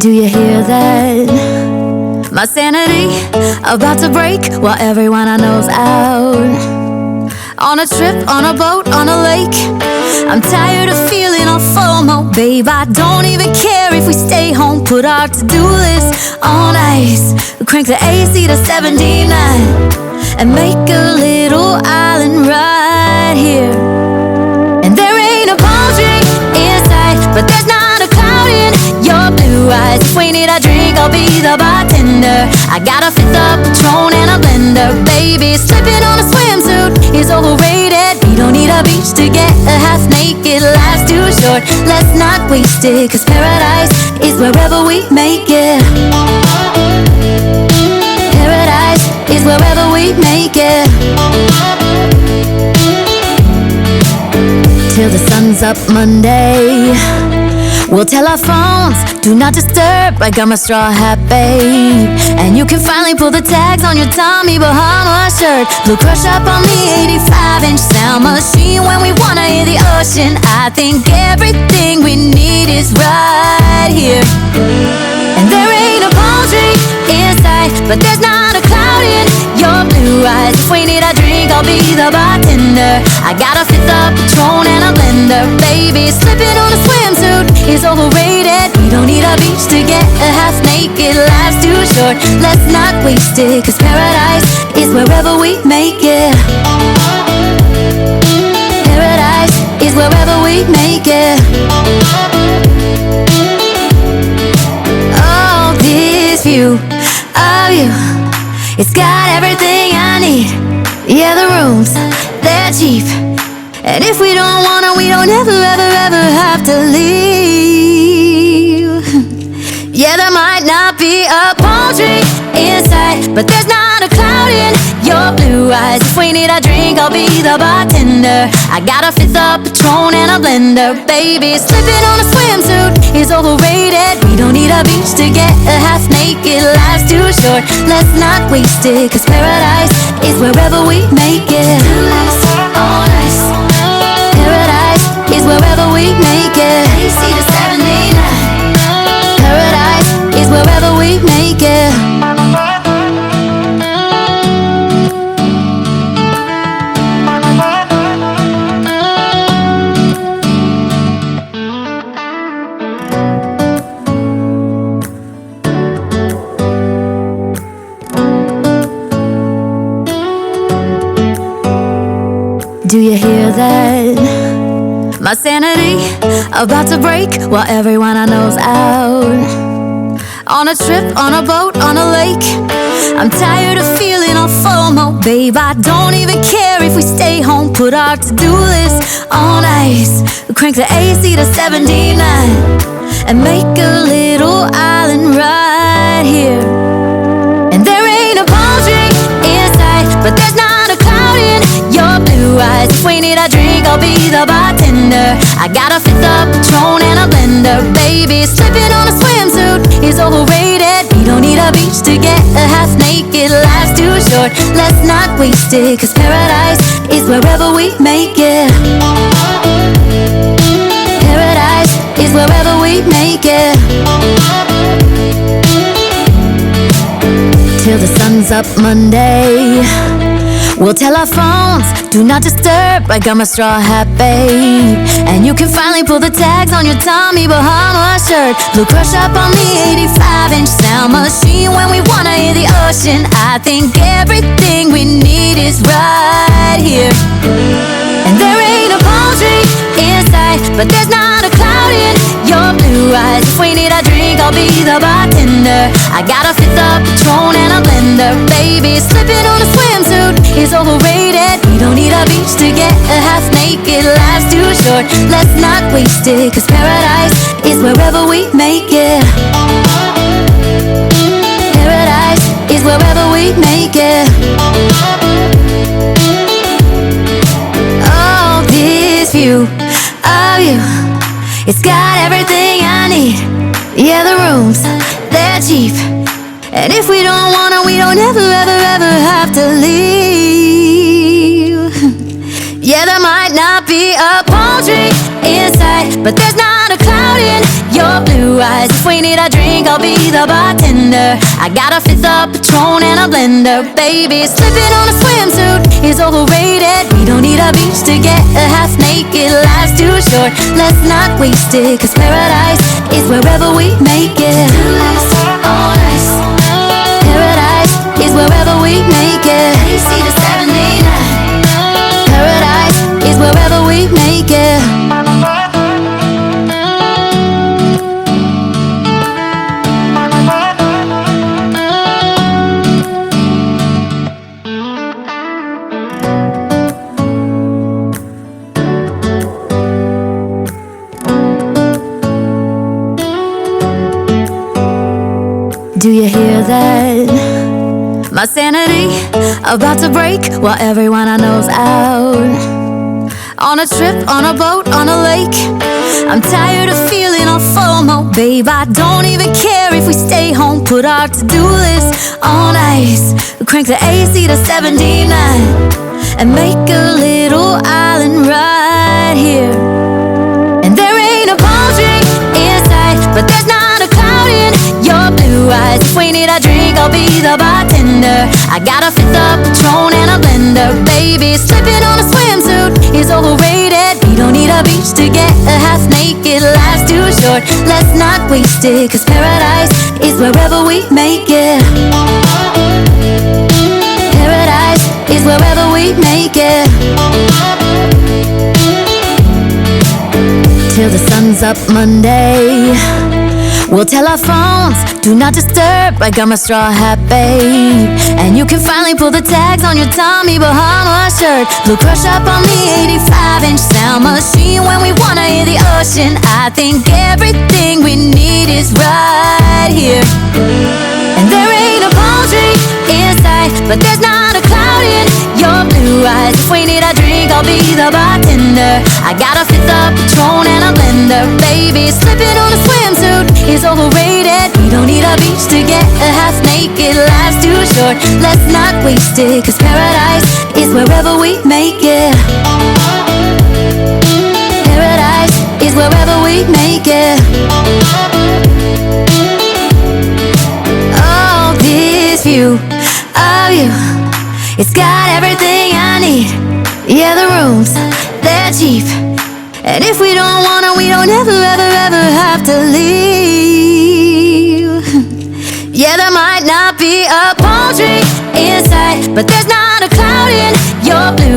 Do you hear that? My sanity about to break while everyone I know's out. On a trip, on a boat, on a lake. I'm tired of feeling all FOMO, babe. I don't even care if we stay home. Put our to-do list on ice. Crank the AC to 79 and make a little island right here. And there ain't a palm tree in sight, but there's not a cloud in your blue eyes. If we need a drink, I'll be the bartender. I got a fifth of Patron and a blender. Baby, slipping on a swimsuit is overrated. We don't need a beach to get a half naked. Life's too short, let's not waste it, 'cause paradise is wherever we make it. Paradise is wherever we make it. Till the sun's up Monday, we'll tell our phones, do not disturb. I got my straw hat, babe. And you can finally pull the tags on your Tommy Bahama shirt. Blue crush up on the 85-inch sound machine when we wanna hear the ocean. I think everything we need is right here. And there ain't a palm tree in sight, but there's not a cloud in your blue eyes. If we need a drink, I'll be the bartender. I got a fifth of Patron and a blender. Baby, slipping on a swimsuit is overrated. We don't need a beach to get a half naked. Life's too short, let's not waste it, 'cause paradise is wherever we make it. Paradise is wherever we make it. Oh, this view of you, it's got everything I need. Yeah, the rooms, they're cheap, and if we don't wanna, we don't ever, ever, ever have to leave. Yeah, there might not be a palm tree in sight, but there's not a cloud in your blue eyes. If we need a drink, I'll be the bartender. I got a fifth of Patron and a blender. Baby, slipping on a swimsuit is overrated. We don't need a beach to get a half naked. Life's too short, let's not waste it, 'cause paradise is wherever we make it. On ice. Paradise is wherever we make it. AC to 79. Paradise is wherever we make it. Do you hear that? My sanity about to break while everyone I know's out. On a trip, on a boat, on a lake. I'm tired of feeling all FOMO, babe. I don't even care if we stay home. Put our to-do list on ice. Crank the AC to 79 and make a little island right here. And there ain't a palm tree in sight, but there's not a cloud in your blue eyes. If we need a drink, I'll be the bartender. I got a fifth of Patron and a blender. Baby, slipping on a swimsuit is overrated. We don't need a beach to get a half naked. Life's too short, let's not waste it, 'cause paradise is wherever we make it. Paradise is wherever we make it. Till the sun's up Monday, we'll tell our phones, do not disturb. I got my straw hat, babe. And you can finally pull the tags on your Tommy Bahama shirt. Blue crush up on the 85-inch sound machine when we wanna hear the ocean. I think everything we need is right here. And there ain't a palm tree in sight, but there's not a cloud in your blue eyes. If we need a drink, I'll be the bartender. I got a fifth of Patron and a blender. Baby, slipping on a swimsuit is overrated. We don't need a beach to get a half naked. Life's too short, let's not waste it, 'cause paradise is wherever we make it. Paradise is wherever we make it. Oh, this view of you, it's got everything I need. Yeah, the rooms, they're cheap, and if we don't wanna, we don't ever, ever, ever have to leave. Yeah, there might not be a palm tree in sight, but there's not a cloud in your blue eyes. If we need a drink, I'll be the bartender. I got a fifth of Patron and a blender. Baby, slipping on a swimsuit is overrated. We don't need a beach to get a half naked. Life's too short, let's not waste it, 'cause paradise is wherever we make it. On ice. Paradise is wherever we make it. AC to 79. Paradise is wherever we make it. Do you hear that? My sanity about to break while everyone I know's out. On a trip, on a boat, on a lake. I'm tired of feeling all FOMO. Babe, I don't even care if we stay home. Put our to-do list on ice. Crank the AC to 79 and make a little island right here. And there ain't a palm tree in sight, but there's not a cloud in your blue eyes. If we need a drink, I'll be the bartender. I got a fifth of Patron and a blender. Baby, slipping on a swimsuit is overrated. We don't need a beach to get a half naked. Life's too short, let's not waste it, 'cause paradise is wherever we make it. Paradise is wherever we make it. Till the sun's up Monday, we'll tell our phones, do not disturb, like I'm a straw hat, babe. And you can finally pull the tags on your Tommy Bahama shirt. Blue crush up on the 85-inch sound machine when we wanna hear the ocean. I think everything we need is right here. And there ain't a palm tree in sight, but there's not a cloud in your blue eyes. If we need a drink, I'll be the bartender. I got a fifth of Patron and a blender. Baby, slipping on a swimsuit is overrated. We don't need a beach to get a half naked. Life's too short, let's not waste it, 'cause paradise is wherever we make it. Paradise is wherever we make it. Oh, this view of you, it's got everything I need. Yeah, the rooms, they're cheap, and if we don't want it, we don't ever, ever, ever have to leave. Yeah, there might not be a palm tree in sight, but there's not a cloud in your blue